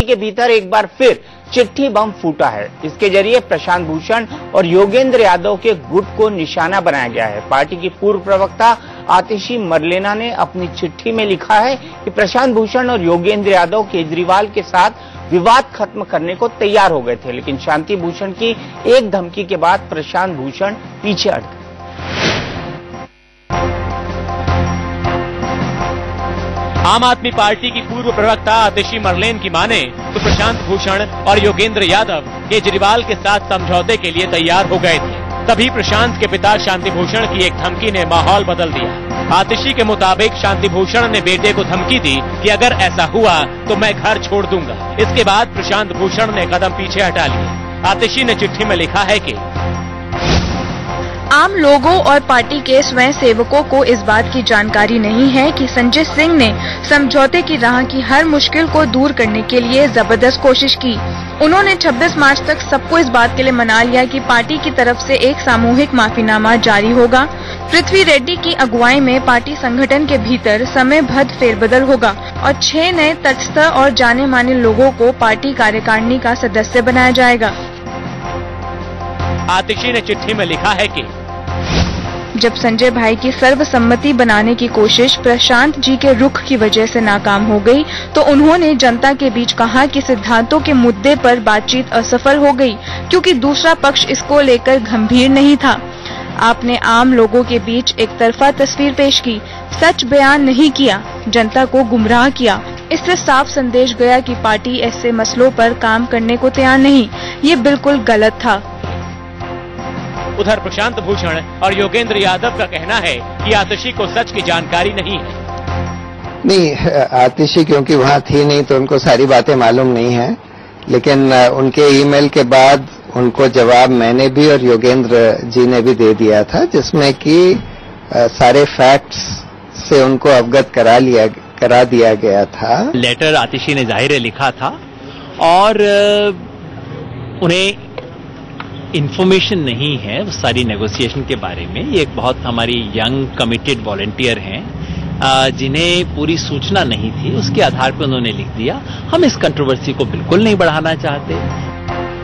के भीतर एक बार फिर चिट्ठी बम फूटा है। इसके जरिए प्रशांत भूषण और योगेंद्र यादव के गुट को निशाना बनाया गया है। पार्टी की पूर्व प्रवक्ता आतिशी मरलेना ने अपनी चिट्ठी में लिखा है कि प्रशांत भूषण और योगेंद्र यादव केजरीवाल के साथ विवाद खत्म करने को तैयार हो गए थे, लेकिन शांति भूषण की एक धमकी के बाद प्रशांत भूषण पीछे हट गए। आम आदमी पार्टी की पूर्व प्रवक्ता आतिशी मरलेन की माने तो प्रशांत भूषण और योगेंद्र यादव केजरीवाल के साथ समझौते के लिए तैयार हो गए थे। तभी प्रशांत के पिता शांति भूषण की एक धमकी ने माहौल बदल दिया। आतिशी के मुताबिक शांति भूषण ने बेटे को धमकी दी कि अगर ऐसा हुआ तो मैं घर छोड़ दूंगा। इसके बाद प्रशांत भूषण ने कदम पीछे हटा लिए। आतिशी ने चिट्ठी में लिखा है कि आम लोगों और पार्टी के स्वयं सेवकों को इस बात की जानकारी नहीं है कि संजय सिंह ने समझौते की राह की हर मुश्किल को दूर करने के लिए जबरदस्त कोशिश की। उन्होंने 26 मार्च तक सबको इस बात के लिए मना लिया कि पार्टी की तरफ से एक सामूहिक माफीनामा जारी होगा। पृथ्वी रेड्डी की अगुवाई में पार्टी संगठन के भीतर समयबद्ध फेरबदल होगा और 6 नए तटस्थ और जाने माने लोगों को पार्टी कार्यकारिणी का सदस्य बनाया जाएगा। आतिशी ने चिट्ठी में लिखा है कि जब संजय भाई की सर्वसम्मति बनाने की कोशिश प्रशांत जी के रुख की वजह से नाकाम हो गई, तो उन्होंने जनता के बीच कहा कि सिद्धांतों के मुद्दे पर बातचीत असफल हो गई क्योंकि दूसरा पक्ष इसको लेकर गंभीर नहीं था। आपने आम लोगों के बीच एक तरफा तस्वीर पेश की, सच बयान नहीं किया, जनता को गुमराह किया। इससे साफ संदेश गया कि पार्टी ऐसे मसलों पर काम करने को तैयार नहीं। ये बिल्कुल गलत था। उधर प्रशांत भूषण और योगेंद्र यादव का कहना है कि आतिशी को सच की जानकारी नहीं है। नहीं, आतिशी क्योंकि वहां थी नहीं तो उनको सारी बातें मालूम नहीं है, लेकिन उनके ईमेल के बाद उनको जवाब मैंने भी और योगेंद्र जी ने भी दे दिया था, जिसमें कि सारे फैक्ट्स से उनको अवगत करा दिया गया था। लेटर आतिशी ने जाहिर लिखा था और उन्हें इन्फॉर्मेशन नहीं है उस सारी नेगोशिएशन के बारे में। ये एक बहुत हमारी यंग कमिटेड वॉलंटियर हैं जिन्हें पूरी सूचना नहीं थी, उसके आधार पर उन्होंने लिख दिया। हम इस कंट्रोवर्सी को बिल्कुल नहीं बढ़ाना चाहते।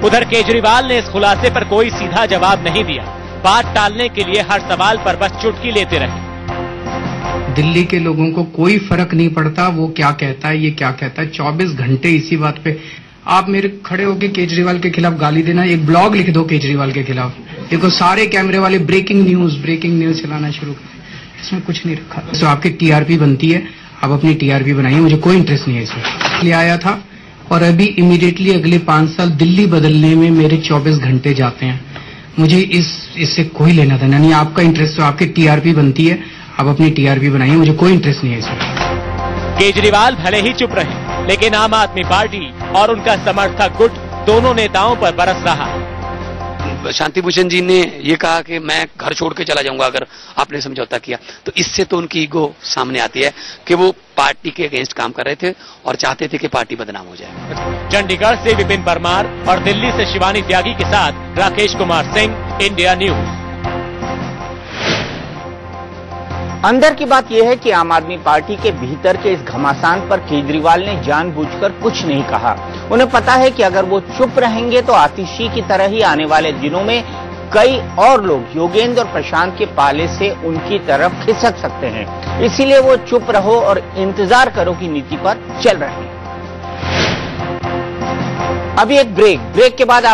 उधर केजरीवाल ने इस खुलासे पर कोई सीधा जवाब नहीं दिया। बात टालने के लिए हर सवाल पर बस चुटकी लेते रहे। दिल्ली के लोगों को कोई फर्क नहीं पड़ता वो क्या कहता है, ये क्या कहता है। 24 घंटे इसी बात पे आप मेरे खड़े होके केजरीवाल के खिलाफ गाली देना, एक ब्लॉग लिख दो केजरीवाल के खिलाफ। देखो सारे कैमरे वाले ब्रेकिंग न्यूज चलाना शुरू कर, इसमें कुछ नहीं रखा। तो आपकी टीआरपी बनती है, आप अपनी टीआरपी बनाइए, मुझे कोई इंटरेस्ट नहीं है इसमें। ले आया था और अभी इमीडिएटली अगले 5 साल दिल्ली बदलने में मेरे 24 घंटे जाते हैं। मुझे इससे कोई लेना देना नहीं। आपका इंटरेस्ट तो आपकी टीआरपी बनती है, आप अपनी टीआरपी बनाइए, मुझे कोई इंटरेस्ट नहीं है इसमें। केजरीवाल भले ही चुप रहे, लेकिन आम आदमी पार्टी और उनका समर्थक गुट दोनों नेताओं पर बरस रहा है। शांति भूषण जी ने ये कहा कि मैं घर छोड़ के चला जाऊंगा अगर आपने समझौता किया, तो इससे तो उनकी ईगो सामने आती है कि वो पार्टी के अगेंस्ट काम कर रहे थे और चाहते थे कि पार्टी बदनाम हो जाए। चंडीगढ़ से विपिन परमार और दिल्ली से शिवानी त्यागी के साथ राकेश कुमार सिंह, इंडिया न्यूज। अंदर की बात यह है कि आम आदमी पार्टी के भीतर के इस घमासान पर केजरीवाल ने जानबूझकर कुछ नहीं कहा। उन्हें पता है कि अगर वो चुप रहेंगे तो आतिशी की तरह ही आने वाले दिनों में कई और लोग योगेंद्र और प्रशांत के पाले से उनकी तरफ खिसक सकते हैं। इसीलिए वो चुप रहो और इंतजार करो की नीति पर चल रहे हैं। अभी एक ब्रेक के बाद